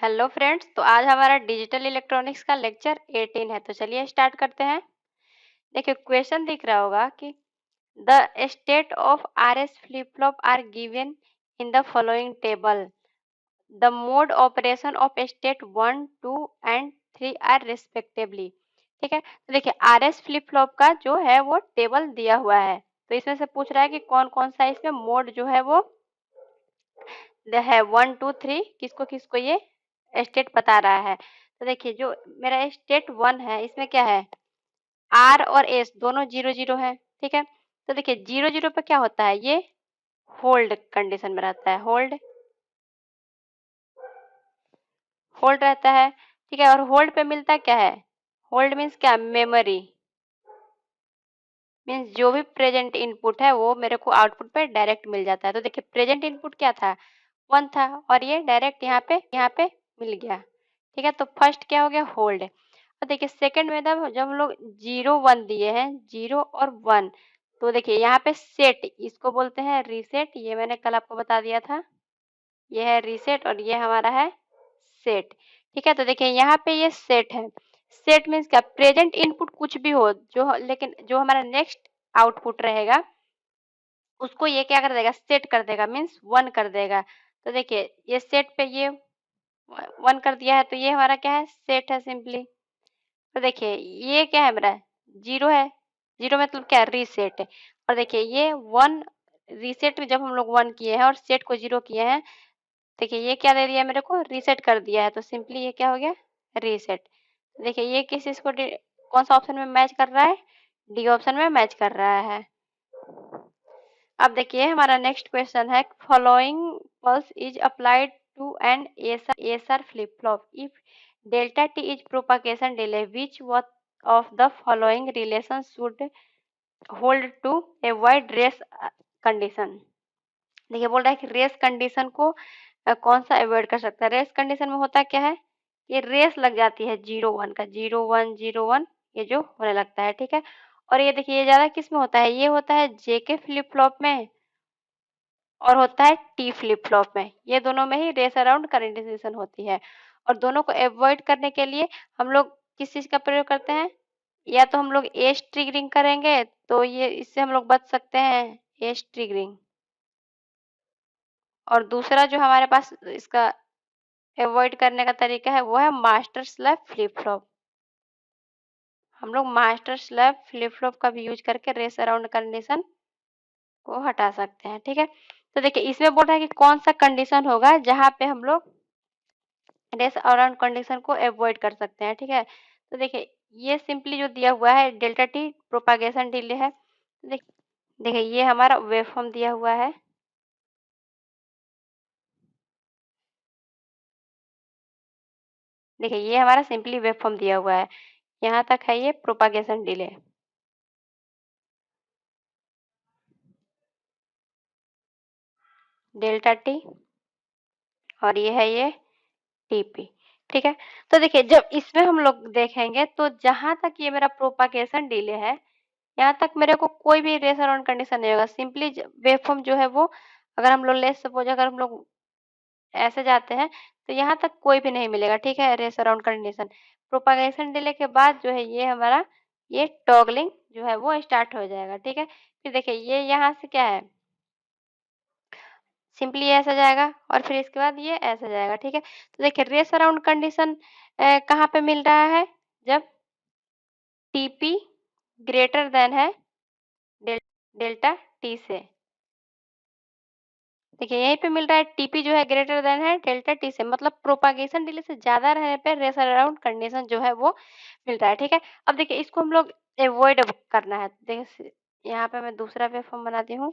Hello friends, तो आज हमारा डिजिटल इलेक्ट्रॉनिक्स का लेक्चर 18 है। तो चलिए स्टार्ट करते हैं। देखिए क्वेश्चन दिख रहा होगा कि the state of RS flip flop are given in the following table. The mode operation of state 1, 2 and 3 are respectively. ठीक है, तो देखिए आरएस फ्लिप फ्लॉप का जो है वो टेबल दिया हुआ है। तो इसमें से पूछ रहा है कि कौन कौन सा इसमें मोड जो है वो है 1, 2, 3 किसको किसको ये स्टेट बता रहा है। तो देखिए जो मेरा स्टेट 1 है इसमें क्या है, आर और एस दोनों 0 0 है। ठीक है, तो देखिए 0 0 पे क्या होता है, ये होल्ड कंडीशन में रहता है, होल्ड होल्ड रहता है। ठीक है, और होल्ड पे मिलता क्या है, होल्ड मीन्स क्या, मेमोरी मीन्स जो भी प्रेजेंट इनपुट है वो मेरे को आउटपुट पे डायरेक्ट मिल जाता है। तो देखिए प्रेजेंट इनपुट क्या था, 1 था और ये डायरेक्ट यहाँ पे मिल गया। ठीक है, तो फर्स्ट क्या हो गया, होल्ड। और देखिए सेकंड में जब हम लोग 0 1 दिए हैं, 0 और 1, तो देखिए यहाँ पे सेट, इसको बोलते हैं रीसेट। ये मैंने कल आपको बता दिया था, ये है रीसेट और ये हमारा है सेट। ठीक है, तो देखिए यहाँ पे ये सेट है। सेट मीन्स क्या, प्रेजेंट इनपुट कुछ भी हो जो, लेकिन जो हमारा नेक्स्ट आउटपुट रहेगा उसको ये क्या कर देगा, सेट कर देगा, मीन्स 1 कर देगा। तो देखिए ये सेट पे ये 1 कर दिया है, तो ये हमारा क्या है, सेट है सिंपली। तो देखिए ये क्या है, मेरा 0 है, 0 मतलब क्या, रीसेट है। और देखिए ये 1 रीसेट जब हम लोग 1 किए हैं और सेट को 0 किए हैं, देखिए ये क्या दे दिया मेरे को, रीसेट कर दिया है। तो सिंपली ये क्या हो गया, रीसेट। देखिए ये किस चीज को कौन सा ऑप्शन में मैच कर रहा है, डी ऑप्शन में मैच कर रहा है। अब देखिए हमारा नेक्स्ट क्वेश्चन है, following pulse is applied to an SR flip flop if delta T is propagation delay, which one of the following relation should hold to avoid race condition. देखिए बोल रहा है कि रेस कंडीशन को कौन सा avoid कर सकता है। रेस कंडीशन में होता क्या है, ये रेस लग जाती है 0 1 का, 0 1 0 1 ये जो होने लगता है। ठीक है, और ये देखिए ये ज्यादा किस में होता है, ये होता है जेके फ्लिप फ्लॉप में और होता है टी फ्लिप फ्लॉप में। ये दोनों में ही रेस अराउंड कंडीशन होती है। और दोनों को अवॉइड करने के लिए हम लोग किस चीज का प्रयोग करते हैं, या तो हम लोग एज ट्रिगरिंग करेंगे, तो ये इससे हम लोग बच सकते हैं, एज ट्रिगरिंग। और दूसरा जो हमारे पास इसका अवॉइड करने का तरीका है वो है मास्टर स्लैब फ्लिप फ्लॉप। हम लोग मास्टर स्लैब फ्लिप फ्लॉप का भी यूज करके रेस अराउंड कंडीशन को हटा सकते हैं। ठीक है, तो देखिए इसमें बोल रहा है कि कौन सा कंडीशन होगा जहां पे हम लोग रेस अराउंड कंडीशन को अवॉइड कर सकते हैं। ठीक है, तो देखिए ये सिंपली जो दिया हुआ है डेल्टा टी प्रोपागेशन डिले है। देखिए ये हमारा वेवफॉर्म दिया हुआ है, देखिए ये हमारा सिंपली वेवफॉर्म दिया हुआ है, यहाँ तक है ये प्रोपागेशन डिले। डेल्टा टी और ये है ये टीपी। ठीक है, तो देखिए जब इसमें हम लोग देखेंगे तो जहां तक ये मेरा प्रोपागेशन डिले है, यहाँ तक मेरे को कोई भी रेस अराउंड कंडीशन नहीं होगा। सिंपली वेवफॉर्म जो है वो, अगर हम लोग लेट्स सपोज अगर हम लोग ऐसे जाते हैं तो यहाँ तक कोई भी नहीं मिलेगा। ठीक है, race around condition. Propagation delay के बाद जो है ये हमारा ये टॉगलिंग जो है वो स्टार्ट हो जाएगा। ठीक है, फिर देखिए ये यहाँ से क्या है, सिंपली ऐसा जाएगा और फिर इसके बाद ये ऐसा जाएगा। ठीक है, तो देखिए रेस अराउंड कंडीशन कहाँ पे मिल रहा है, जब टीपी ग्रेटर देन है डेल्टा टी से। देखिए यहीं पे मिल रहा है, टीपी जो है ग्रेटर देन है डेल्टा टी से, मतलब प्रोपागेशन डिले से ज्यादा रहने पे रेस अराउंड कंडीशन जो है वो मिल रहा है। ठीक है, अब देखिए इसको हम लोग अवॉइड करना है। देखिए यहाँ पे मैं दूसरा वेवफॉर्म बनाती हूँ।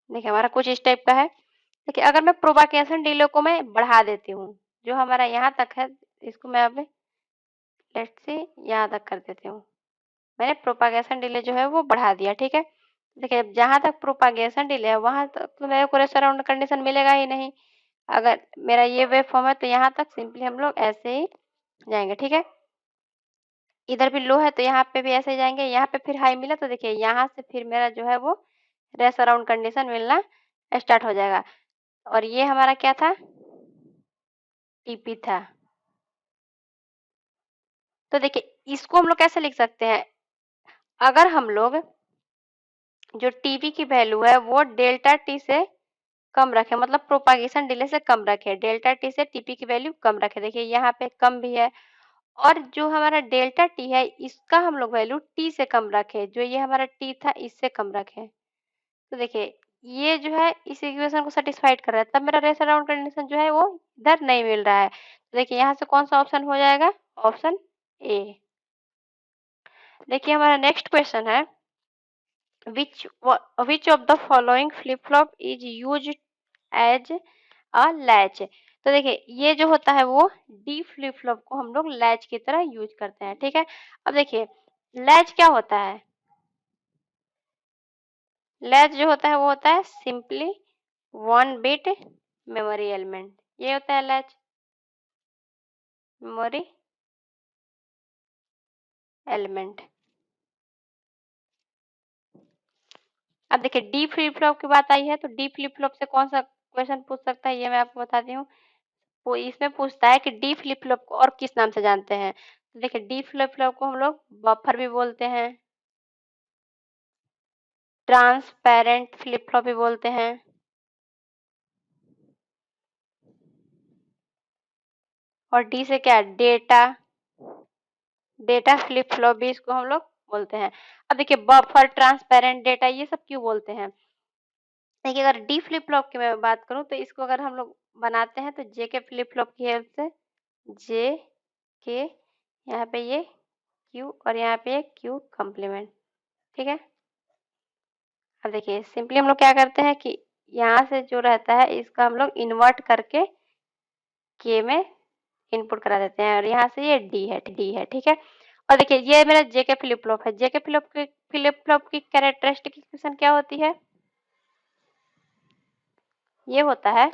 देखिए हमारा कुछ इस टाइप का है। देखिए अगर मैं प्रोपागेशन डिले को मैं बढ़ा देती हूँ, जो हमारा यहाँ तक है, इसको मैं अब लेट्स से यहाँ तक कर देती हूँ। मैंने प्रोपागेशन डिले जो है वो बढ़ा दिया। ठीक है, देखिए जहां तक प्रोपागेशन डिले है वहां तक तो मेरे को रेस अराउंड कंडीशन मिलेगा ही नहीं। अगर मेरा ये वेव फॉर्म है तो यहाँ तक सिंपली हम लोग ऐसे ही जाएंगे। ठीक है, इधर भी लो है तो यहाँ पे भी ऐसे ही जाएंगे, यहाँ पे फिर हाई मिला तो देखिए यहाँ से फिर मेरा जो है वो रेस अराउंड कंडीशन मिलना स्टार्ट हो जाएगा। और ये हमारा क्या था, टीपी था। तो देखिए इसको हम लोग कैसे लिख सकते हैं, अगर हम लोग जो टीपी की वैल्यू है वो डेल्टा टी से कम रखे, मतलब प्रोपागेशन डिले से कम रखे, डेल्टा टी से टीपी की वैल्यू कम रखे। देखिए यहाँ पे कम भी है, और जो हमारा डेल्टा टी है इसका हम लोग वैल्यू टी से कम रखे, जो ये हमारा टी था इससे कम रखे। तो देखिए ये जो है इस इक्वेशन को सेटिस्फाइड कर रहा है, तब मेरा रेस अराउंड कंडीशन जो है वो इधर नहीं मिल रहा है। तो देखिए यहाँ से कौन सा ऑप्शन हो जाएगा, ऑप्शन ए। देखिए हमारा नेक्स्ट क्वेश्चन है, which which of the following flip flop is used as a latch। तो देखिए ये जो होता है वो डी फ्लिप फ्लॉप को हम लोग लैच की तरह यूज करते हैं, ठीक है। अब देखिए लैच क्या होता है, लैच जो होता है वो होता है simply one bit memory element, ये होता है लैच, मेमोरी एलिमेंट। अब देखिए डी फ्लिप फ्लॉप की बात आई है, तो डी फ्लिप फ्लॉप से कौन सा क्वेश्चन पूछ सकता है ये मैं आपको बताती हूँ। वो इसमें पूछता है कि डी फ्लिप फ्लॉप को और किस नाम से जानते हैं। तो देखिए डी फ्लिप फ्लॉप को हम लोग बफर भी बोलते हैं, ट्रांसपेरेंट फ्लिप फ्लॉप भी बोलते हैं, और डी से क्या, डेटा, डेटा फ्लिप फ्लॉप भी इसको हम लोग बोलते हैं। अब देखिए बफर, ट्रांसपेरेंट, डेटा ये सब क्यों बोलते हैं। देखिए अगर डी फ्लिप फ्लॉप की मैं बात करूं तो इसको अगर हम लोग बनाते हैं तो जे के फ्लिप फ्लॉप की हेल्प से, जे के यहाँ पे ये क्यू और यहाँ पे ये क्यू कॉम्प्लीमेंट, ठीक है। अब देखिए सिंपली हम लोग क्या करते हैं कि यहाँ से जो रहता है इसका हम लोग इन्वर्ट करके के में इनपुट करा देते हैं, और यहाँ से ये डी है, ठीक है। और देखिए ये मेरा जेके फ्लिप फ्लॉप है, जेके फ्लिप फ्लॉप की कैरेक्टरिस्टिक इक्वेशन क्या होती है, ये होता है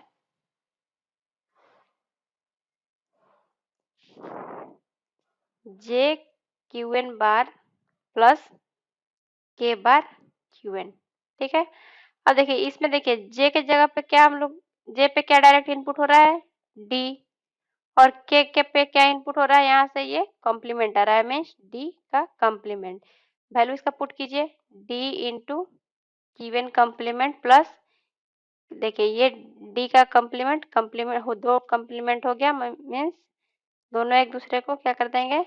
जे क्यू एन बार plus K bar Q N, ठीक है। अब देखिए इसमें देखिए जे के जगह पे क्या हम लोग, जे पे क्या डायरेक्ट इनपुट हो रहा है, डी, और के पे क्या इनपुट हो रहा है, यहाँ से ये कॉम्प्लीमेंट आ रहा है, मीन्स डी का कॉम्प्लीमेंट। वैल्यू इसका पुट कीजिए, D into given complement plus, देखिए ये डी का कॉम्प्लीमेंट हो, दो कॉम्प्लीमेंट हो गया, मीन्स दोनों एक दूसरे को क्या कर देंगे,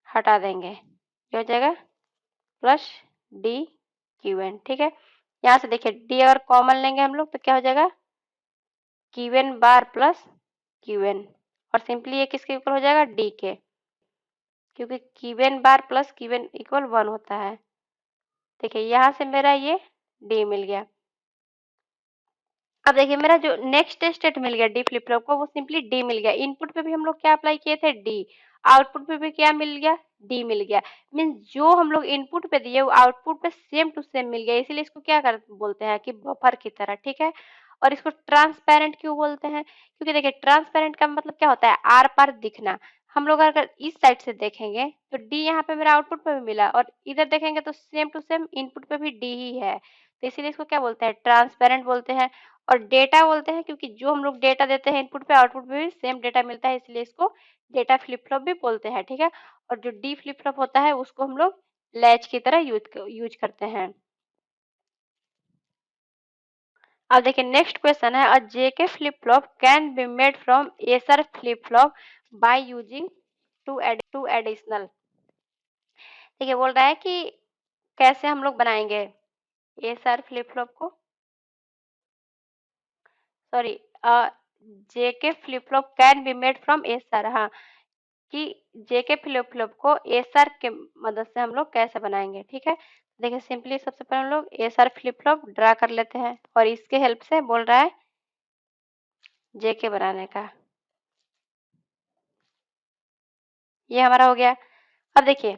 हटा देंगे, ये हो जाएगा प्लस डी क्यू एन, ठीक है। यहाँ से देखिए डी अगर कॉमन लेंगे हम लोग तो क्या हो जाएगा, क्यू एन बार प्लस क्यू एन, और सिंपली ये किसके इक्वल हो जाएगा, डी के, क्योंकि क्यू एन बार प्लस क्यू एन इक्वल 1 होता है। देखिए यहाँ से मेरा ये डी मिल गया। अब देखिए मेरा जो नेक्स्ट स्टेट मिल गया डी फ्लिप फ्लॉप को, वो सिंपली डी मिल गया। इनपुट पे भी हम लोग क्या अप्लाई किए थे, डी, आउटपुट पे भी क्या मिल गया, डी मिल गया। मीन्स जो हम लोग इनपुट पे दिए वो आउटपुट पे सेम टू सेम मिल गया, इसीलिए इसको क्या कर बोलते हैं कि बफर की तरह, ठीक है। और इसको ट्रांसपेरेंट क्यों बोलते हैं, क्योंकि देखिए ट्रांसपेरेंट का मतलब क्या होता है, आर पार दिखना। हम लोग अगर इस साइड से देखेंगे तो डी यहाँ पे मेरा आउटपुट पे भी मिला, और इधर देखेंगे तो सेम टू सेम इनपुट पे भी डी ही है, तो इसीलिए इसको क्या बोलते हैं, ट्रांसपेरेंट बोलते हैं। और डेटा बोलते हैं क्योंकि जो हम लोग डेटा देते हैं इनपुट पे आउटपुट पे भी सेम डेटा मिलता है, इसलिए इसको डेटा फ्लिप फ्लॉप भी बोलते हैं, ठीक है। और जो डी फ्लिप फ्लॉप होता है उसको हम लोग लैच की तरह यूज करते हैं। अब देखिए नेक्स्ट क्वेश्चन है, uh JK flip flop can be made from SR flip flop by using two additional. देखिए बोल रहा है कि कैसे हम लोग बनाएंगे एसर फ्लिप फ्लॉप को, sorry, JK flip flop can be made from SR, हाँ, कि जेके फ्लिप फ्लॉप को एसआर के मदद से हम लोग कैसे बनाएंगे, ठीक है। देखिए सिंपली सबसे पहले हम लोग एसआर फ्लिप फ्लॉप ड्रा कर लेते हैं, और इसके हेल्प से बोल रहा है जेके बनाने का, ये हमारा हो गया। अब देखिए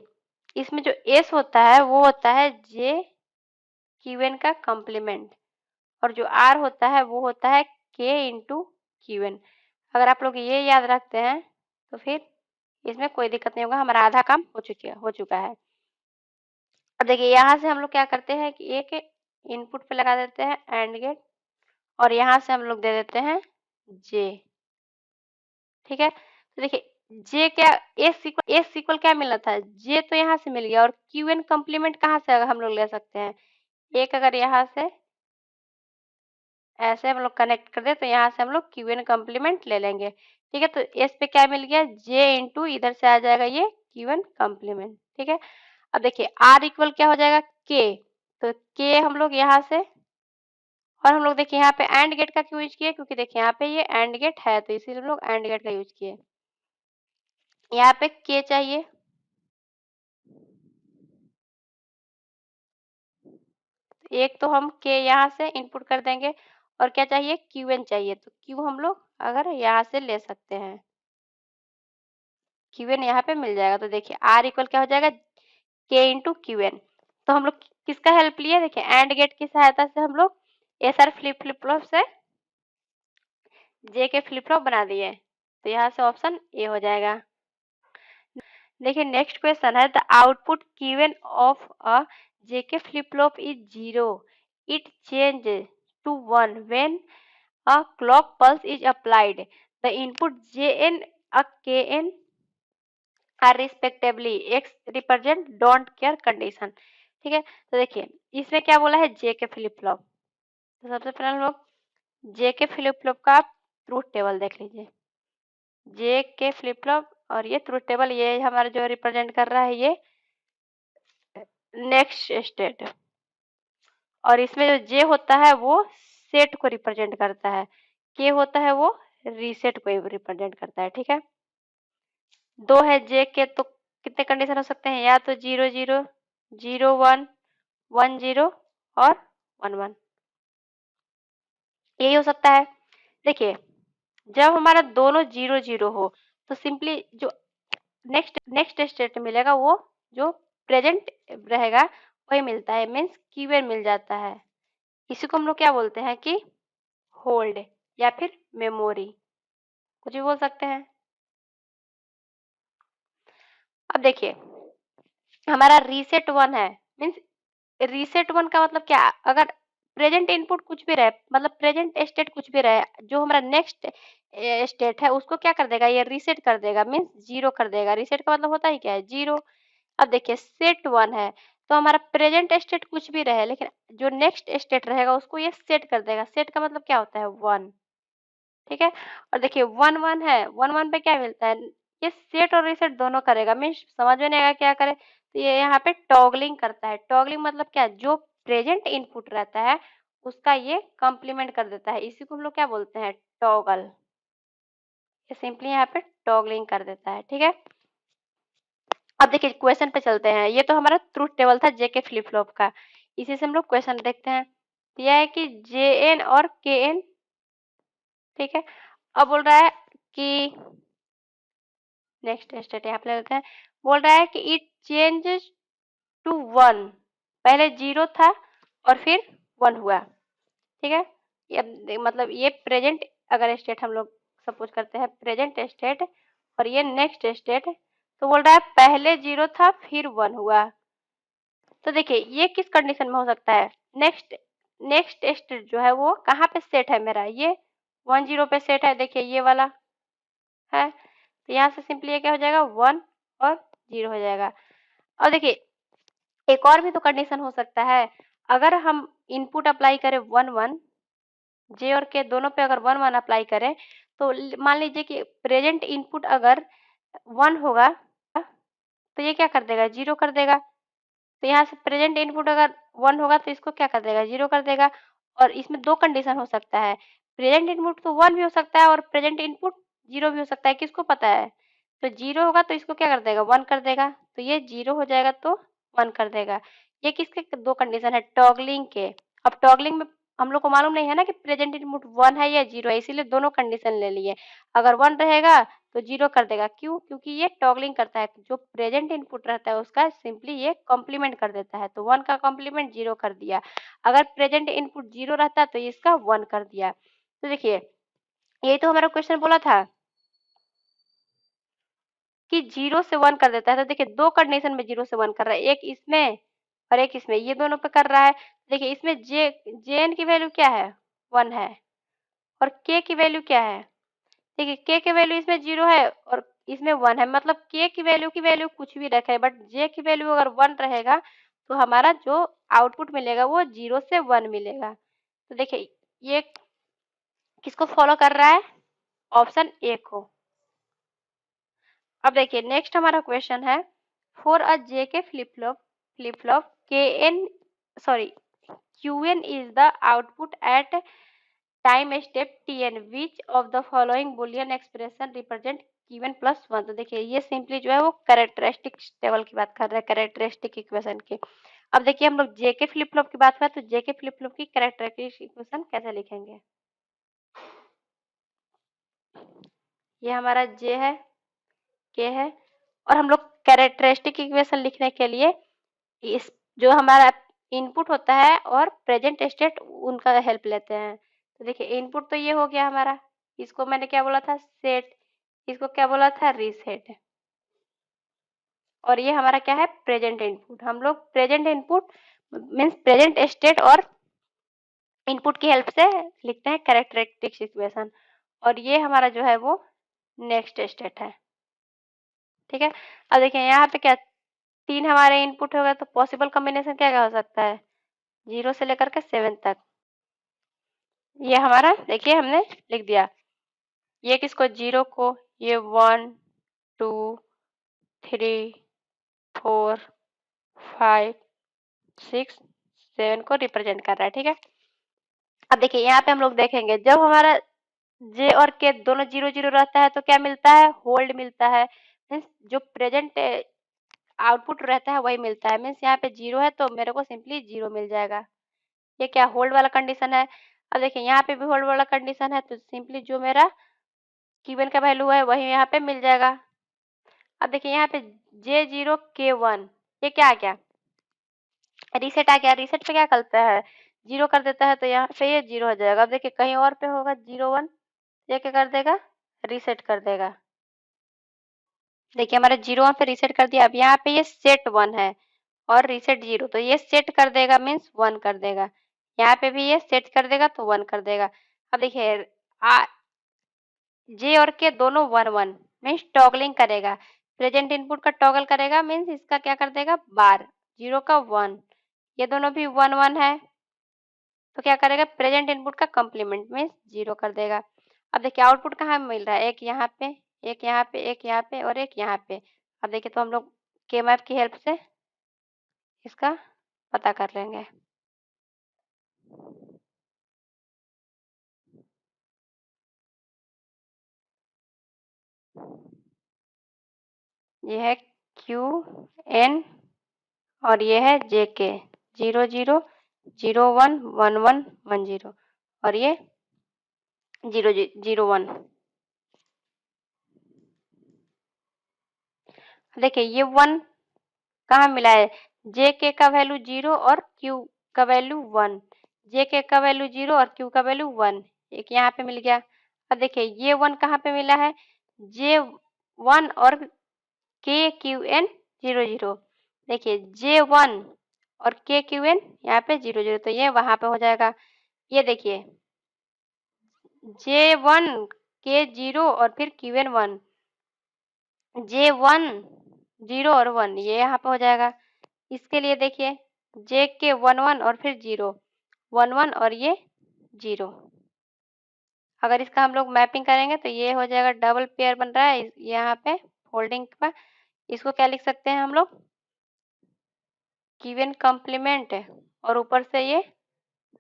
इसमें जो एस होता है वो होता है जे क्यू एन का कॉम्प्लीमेंट, और जो आर होता है वो होता है के इंटू क्यू एन। अगर आप लोग ये याद रखते हैं तो फिर इसमें कोई दिक्कत नहीं होगा, हमारा आधा काम हो चुका है। अब देखिए यहाँ से हम लोग क्या करते हैं कि एक इनपुट पे लगा देते हैं एंड गेट और यहाँ से हम लोग दे देते हैं जे। ठीक है, तो देखिए जे क्या एस इक्वल क्या मिला था, जे तो यहाँ से मिल गया और क्यू एन कम्प्लीमेंट कहाँ से हम लोग ले सकते हैं, एक अगर यहाँ से ऐसे हम लोग कनेक्ट कर दे तो यहाँ से हम लोग क्यू एन कम्प्लीमेंट ले लेंगे। ठीक है, तो एस पे क्या मिल गया, जे इंटू इधर से आ जाएगा ये क्यू एन कम्प्लीमेंट। ठीक है, अब देखिए आर इक्वल क्या हो जाएगा के, तो के हम लोग यहाँ से, और हम लोग देखिए यहाँ पे एंड गेट का क्यों यूज किए, क्योंकि देखिए यहाँ पे ये एंड गेट है तो इसीलिए हम लोग एंड गेट का यूज किए। यहाँ पे के चाहिए, एक तो हम के यहाँ से इनपुट कर देंगे और क्या चाहिए क्यू एन चाहिए, तो क्यू हम लोग अगर यहाँ से ले सकते हैं, क्यू एन यहाँ पे मिल जाएगा। तो देखिए आर इक्वल क्या हो जाएगा के इंटू क्यू एन। तो हम लोग किसका हेल्प लिए, देखिए एंड गेट की सहायता से हम लोग एस आर फ्लिप फ्लॉप से जे के फ्लिप फ्लॉप बना दिए, तो यहाँ से ऑप्शन ए हो जाएगा। देखिए नेक्स्ट क्वेश्चन है the output given of a JK flip flop is 0, it change to 1 when a clock pulse is applied, the input jn a kn are respectively X represent don't care condition. ठीक है, तो देखिए इसमें क्या बोला है जे के फ्लिप फ्लॉप, तो सबसे पहले हम लोग जे के फ्लिप फ्लॉप का ट्रूथ टेबल देख लीजिए, जे के फ्लिप फ्लॉप और ये ट्रूथ टेबल, ये हमारा जो रिप्रेजेंट कर रहा है ये नेक्स्ट स्टेट, और इसमें जो जे होता है वो सेट को रिप्रेजेंट करता है, के होता है वो रीसेट को रिप्रेजेंट करता है। ठीक है, दो है जे के, तो कितने कंडीशन हो सकते हैं, या तो 0 0 0 1 1 0 और 1 1, यही हो सकता है। देखिए जब हमारा दोनों 0 0 हो तो सिंपली जो नेक्स्ट स्टेट मिलेगा वो जो प्रेजेंट रहेगा वही मिलता है, मीन्स कीवर्ड मिल जाता है। इसी को हम लोग क्या बोलते हैं कि होल्ड या फिर मेमोरी, कुछ भी बोल सकते हैं। अब देखिए हमारा रीसेट 1 है, मीन्स रीसेट 1 का मतलब क्या, अगर प्रेजेंट इनपुट कुछ भी रहे, मतलब प्रेजेंट स्टेट कुछ भी रहे, जो हमारा नेक्स्ट स्टेट है उसको क्या कर देगा, ये रीसेट कर देगा, मीन्स 0 कर देगा। रीसेट का मतलब होता ही क्या है, 0। अब देखिए सेट 1 है तो हमारा प्रेजेंट स्टेट कुछ भी रहे लेकिन जो नेक्स्ट स्टेट रहेगा उसको ये सेट कर देगा। सेट का मतलब क्या होता है 1। ठीक है, और देखिए 1 1 है, 1 1 पे क्या मिलता है, ये सेट और रीसेट दोनों करेगा, मीन्स समझ में नहीं आएगा क्या करे, तो ये यहाँ पे टॉगलिंग करता है। टॉगलिंग मतलब क्या, जो प्रेजेंट इनपुट रहता है उसका ये कॉम्प्लीमेंट कर देता है, इसी को हम लोग क्या बोलते हैं टॉगल। ये सिंपली यहाँ पे टॉगलिंग कर देता है। ठीक है, अब देखिए क्वेश्चन पे चलते हैं। ये तो हमारा ट्रूथ टेबल था जेके फ्लिप फ्लॉप का, इसी से हम लोग क्वेश्चन देखते हैं। यह है कि जे एन और के एन, ठीक है, अब बोल रहा है कि नेक्स्ट स्टेट यहाँ पे लेते हैं, बोल रहा है कि इट चेंजेस टू 1, पहले 0 था और फिर 1 हुआ। ठीक है, ये मतलब ये प्रेजेंट अगर स्टेट हम लोग सपोज करते हैं प्रेजेंट स्टेट और ये नेक्स्ट स्टेट, तो बोल रहा है पहले 0 था फिर 1 हुआ। तो देखिए ये किस कंडीशन में हो सकता है, नेक्स्ट स्टेट जो है वो कहाँ पे सेट है मेरा, ये 1 0 पे सेट है, देखिए ये वाला है, तो यहाँ से सिंपली ये क्या हो जाएगा 1 और 0 हो जाएगा। और देखिए एक और भी तो कंडीशन हो सकता है, अगर हम इनपुट अप्लाई करें 1 1, जे और के दोनों पे अगर 1 1 अप्लाई करें तो मान लीजिए कि प्रेजेंट इनपुट अगर 1 होगा तो ये क्या कर देगा 0 कर देगा, तो यहाँ से प्रेजेंट इनपुट अगर 1 होगा तो इसको क्या कर देगा 0 कर देगा। और इसमें दो कंडीशन हो सकता है, प्रेजेंट इनपुट तो 1 भी हो सकता है और प्रेजेंट इनपुट 0 भी हो सकता है, किसको पता है, तो 0 होगा तो इसको क्या कर देगा 1 कर देगा, तो ये 0 हो जाएगा तो 1 कर देगा। ये किसके दो कंडीशन है टॉगलिंग के। अब टॉगलिंग में हम लोग को मालूम नहीं है ना कि प्रेजेंट इनपुट 1 है या 0 है, इसीलिए दोनों कंडीशन ले लिए। अगर 1 रहेगा तो 0 कर देगा, क्यों, क्योंकि ये टॉगलिंग करता है, जो प्रेजेंट इनपुट रहता है उसका सिंपली ये कॉम्प्लीमेंट कर देता है, तो 1 का कॉम्प्लीमेंट 0 कर दिया। अगर प्रेजेंट इनपुट 0 रहता है तो इसका 1 कर दिया। तो देखिए यही तो हमारा क्वेश्चन बोला था कि 0 से 1 कर देता है, तो देखिए दो कंडीशन में 0 से 1 कर रहा है, एक इसमें और एक इसमें, ये दोनों पे कर रहा है। देखिए इसमें Jn की वैल्यू क्या है, 1 है, और K की वैल्यू क्या है, देखिए K की वैल्यू इसमें 0 है और इसमें 1 है, मतलब K की वैल्यू कुछ भी रखे, बट J की वैल्यू अगर 1 रहेगा तो हमारा जो आउटपुट मिलेगा वो 0 से 1 मिलेगा। तो देखिए ये किसको फॉलो कर रहा है, ऑप्शन ए को। अब देखिए नेक्स्ट हमारा क्वेश्चन है, for a JK flip flop Qn is the output at time step Tn, which of the following Boolean expression represent Qn plus 1। तो देखिए ये सिंपली जो है वो कैरेक्टरिस्टिक टेबल की बात कर रहे हैं, कैरेक्टरिस्टिक इक्वेशन की। अब देखिए हम लोग जेके फ्लिप फ्लॉप की बात करें तो जेके फ्लिप फ्लॉप की कैरेक्टरिस्टिक इक्वेशन कैसे लिखेंगे, ये हमारा जे है, के है, और हम लोग कैरेक्टरिस्टिक इक्वेशन लिखने के लिए इस जो हमारा इनपुट होता है और प्रेजेंट स्टेट उनका हेल्प लेते हैं। तो देखिए इनपुट तो ये हो गया हमारा, इसको मैंने क्या बोला था, सेट, इसको क्या बोला था, रीसेट, और ये हमारा क्या है, प्रेजेंट इनपुट। हम लोग present input means present state और इनपुट की हेल्प से लिखते हैं कैरेक्टरिस्टिक इक्वेशन, और ये हमारा जो है वो नेक्स्ट स्टेट है। ठीक है, अब देखिए यहाँ पे क्या, 3 हमारे इनपुट हो गए, तो पॉसिबल कॉम्बिनेशन क्या क्या हो सकता है, 0 से लेकर के 7 तक। ये हमारा देखिए हमने लिख दिया, ये किसको, 0 को, ये 1 2 3 4 5 6 7 को रिप्रेजेंट कर रहा है। ठीक है, अब देखिए यहाँ पे हम लोग देखेंगे जब हमारा जे और के दोनों 0 0 रहता है तो क्या मिलता है, होल्ड मिलता है, मीन्स जो प्रेजेंट आउटपुट रहता है वही मिलता है, मीन्स यहाँ पे 0 है तो मेरे को सिंपली 0 मिल जाएगा। ये क्या, होल्ड वाला कंडीशन है। अब देखिए यहाँ पे भी होल्ड वाला कंडीशन है, तो सिंपली जो मेरा गिवन का वैल्यू है वही यहाँ पे मिल जाएगा। अब देखिए यहाँ पे J0 K1, ये क्या आ गया, रीसेट आ गया। रीसेट पे क्या करता है, 0 कर देता है, तो यहाँ पे ये 0 हो जाएगा। अब देखिए कहीं और पे होगा 0 1, ये क्या कर देगा, रीसेट कर देगा। देखिए हमारा 0 1 पे रीसेट कर दिया। अब यहाँ पे ये सेट 1 है और रीसेट 0, तो ये सेट कर देगा मीन्स 1 कर देगा। यहाँ पे भी ये सेट कर देगा तो 1 कर देगा। अब देखिए जे और के दोनों 1 1 मीन्स टॉगलिंग करेगा, प्रेजेंट इनपुट का टॉगल करेगा, मीन्स इसका क्या कर देगा, बार 0 का 1, ये दोनों भी 1 1 है तो क्या करेगा, प्रेजेंट इनपुट का कॉम्प्लीमेंट मीन्स 0 कर देगा। अब देखिए आउटपुट कहाँ मिल रहा है, एक यहाँ पे, एक यहाँ पे, एक यहाँ पे और एक यहाँ पे। अब देखिए तो हम लोग के मैप की हेल्प से इसका पता कर लेंगे। ये है Qn और ये है JK, 0 0 0 1 1 1 1 0 और ये 0 0 1। देखिए ये 1 कहाँ मिला है, JK का वैल्यू 0 और Q का वैल्यू 1, JK का वैल्यू 0 और Q का वैल्यू 1, एक यहाँ पे मिल गया। अब देखिए ये 1 कहाँ पे मिला है, J1 और KQN 0 0। देखिए J1 और KQN यहाँ पे 0 0, तो ये वहां पे हो जाएगा। ये देखिए J1 K0 और फिर QN 1, J1 0 और 1, ये यहाँ पे हो जाएगा। इसके लिए देखिए JK 1 1 और फिर 0 1 1 और ये 0। अगर इसका हम लोग मैपिंग करेंगे तो ये हो जाएगा, डबल पेयर बन रहा है यहाँ पे फोल्डिंग का। इसको क्या लिख सकते हैं हम लोग, गिवन कॉम्प्लीमेंट और ऊपर से ये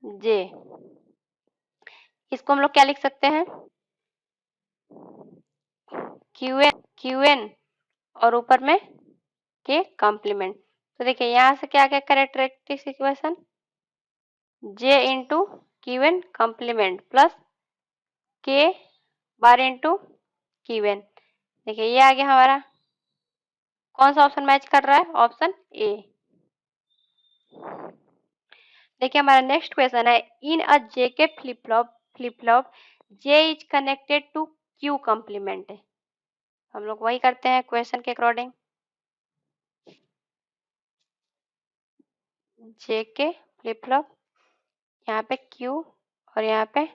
J, इसको हम लोग क्या लिख सकते हैं, QN और ऊपर में के कॉम्प्लीमेंट। तो देखिए यहाँ से क्या क्या characteristic equation, J into QN complement plus K bar into QN। देखिए ये आ गया हमारा, कौन सा ऑप्शन मैच कर रहा है, ऑप्शन ए। देखिए हमारा नेक्स्ट क्वेश्चन है, in a JK flip flop J is connected to Q complement. हम लोग वही करते हैं क्वेश्चन के अकॉर्डिंग। जे के फ्लिप फ्लॉप, यहाँ पे क्यू और यहाँ पे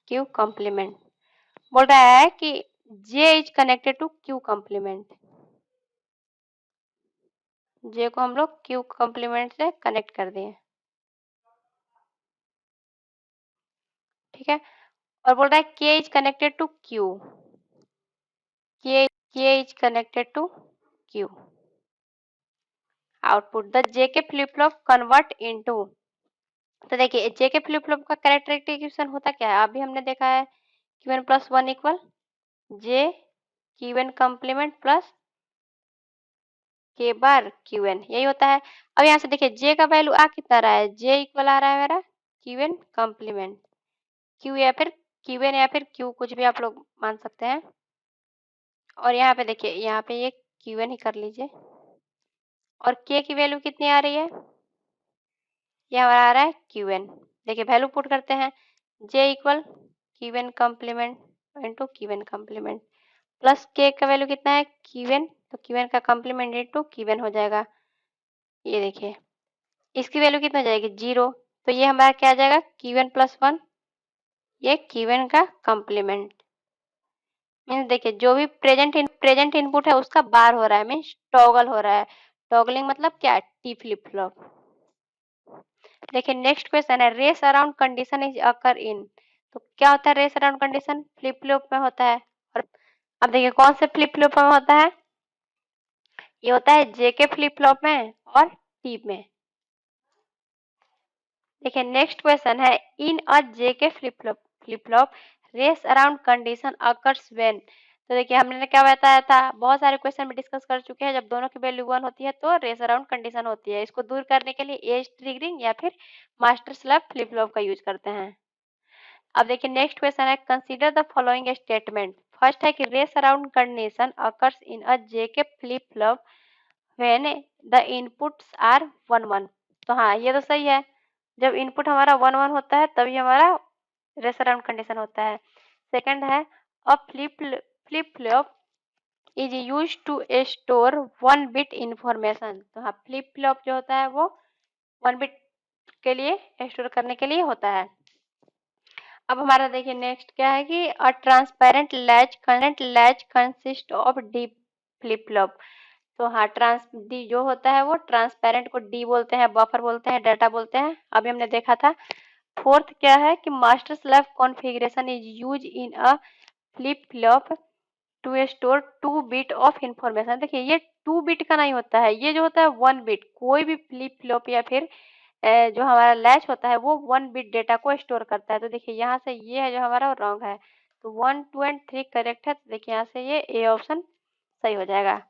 क्यू कॉम्प्लीमेंट। बोल रहा है कि J is connected to Q complement, J को हम लोग क्यू कॉम्प्लीमेंट से कनेक्ट कर दिए, ठीक है। और बोल रहा है K is connected to Q, K is connected to Q. Output the JK flip flop convert into, तो देखिए जेके फ्लिप फ्लॉप का कैरेक्टरिस्टिक इक्वेशन होता क्या है, अभी हमने देखा है Q plus one equal J Q complement plus K bar Q यही होता है। अब यहाँ से देखिए जे का वैल्यू आ कितना रहा है, जे इक्वल आ रहा है मेरा क्यू कॉम्प्लीमेंट, क्यू या फिर क्यू कुछ भी आप लोग मान सकते हैं। और यहाँ पे देखिए यहाँ पे ये क्यू ही कर लीजिए, और के की वैल्यू कितनी आ रही है, ये हमारा आ रहा है क्यू देखिए वैल्यू पुट करते हैं, J equal Q complement into Q complement plus K का वैल्यू कितना है क्यू तो क्यू का कॉम्प्लीमेंट इंटू क्यू हो जाएगा। ये देखिए इसकी वैल्यू कितना हो जाएगी 0, तो ये हमारा क्या आ जाएगा क्यू प्लस वन, ये क्यू का कॉम्प्लीमेंट। मीन्स देखिए जो भी प्रेजेंट इनपुट है उसका बार हो रहा है, मीन्स टॉगल हो रहा है। टॉगलिंग मतलब क्या, टी फ्लिप फ्लॉप। देखिए नेक्स्ट क्वेश्चन है race around condition is occur in, तो क्या होता है race around condition, flip flop में होता है। और अब देखिए कौन से फ्लिप फ्लॉप में होता है, ये होता है जेके फ्लिप फ्लॉप में और टी में। देखिए नेक्स्ट क्वेश्चन है in a JK flip flop race around condition occurs when, तो देखिए हमने क्या बताया था, बहुत सारे क्वेश्चन में डिस्कस कर चुके हैं, जब दोनों की वैल्यू 1 होती है तो रेस अराउंड कंडीशन होती है। इसको दूर करने के लिए एज ट्रिगरिंग या फिर मास्टर स्लैब फ्लिप फ्लॉप का यूज करते हैं। अब देखिए नेक्स्ट क्वेश्चन है consider the following statement. First है कि race around condition occurs in a JK flip flop when the inputs are 1 1, तो हाँ ये तो सही है, जब इनपुट हमारा 1 1 होता है तभी हमारा रेस अराउंड कंडीशन होता है। सेकंड है a flip flop is use to store 1 bit information, तो हाँ फ्लिप फ्लॉप जो होता है वो 1 बिट के लिए स्टोर करने के लिए होता है। अब हमारा देखिए नेक्स्ट क्या है कि a transparent latch consist of D flip flop, तो हाँ डी जो होता है वो ट्रांसपेरेंट को डी बोलते हैं, बफर बोलते हैं, डाटा बोलते हैं, अभी हमने देखा था। फोर्थ क्या है कि master slave configuration is use in a flip flop to store 2 bit of information. देखिए ये 2 बिट का नहीं होता है, ये जो होता है 1 बिट, कोई भी फ्लिप फ्लॉप या फिर जो हमारा लैच होता है वो 1 बिट डेटा को स्टोर करता है। तो देखिए यहाँ से ये है जो हमारा रॉन्ग है, तो 1 2 एंड 3 करेक्ट है, तो देखिए यहाँ से ये ए ऑप्शन सही हो जाएगा।